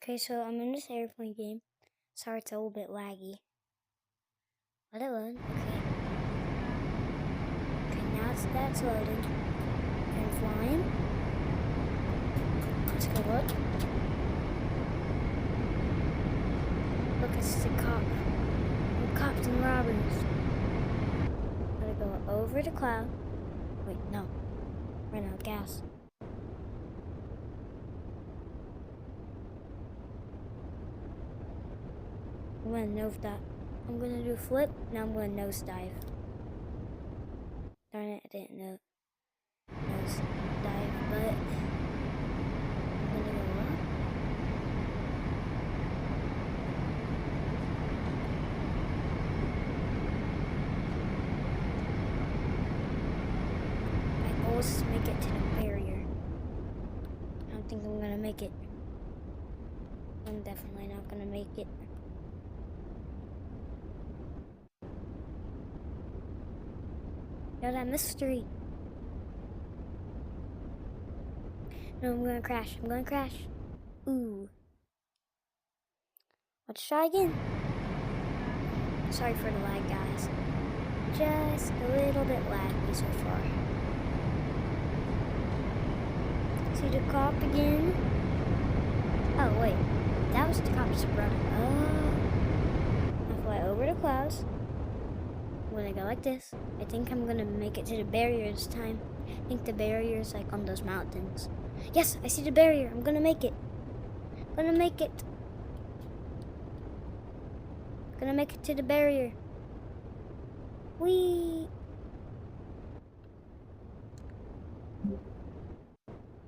Okay, so I'm in this airplane game. Sorry, it's a little bit laggy. Let it load. Okay, now that's loaded. I'm flying. Let's go look. Look, it's the cop. Cops and robbers. Gotta go over the cloud. Wait, no. Ran out of gas. I'm gonna nose that. I'm gonna do a flip. Now I'm gonna nose dive. Darn it, I didn't know nose dive, but I'm gonna go up. My goal is to make it to the barrier. I don't think I'm gonna make it. I'm definitely not gonna make it. Got that mystery. No, I'm gonna crash. I'm gonna crash. Ooh. Let's try again. Sorry for the lag, guys. Just a little bit laggy so far. See the cop again? Oh, wait. That was the cop's brother. Oh. I'll fly over the clouds. I'm gonna go like this. I think I'm gonna make it to the barrier this time. I think the barrier is like on those mountains. Yes, I see the barrier. I'm gonna make it. Gonna make it. Gonna make it to the barrier. Whee!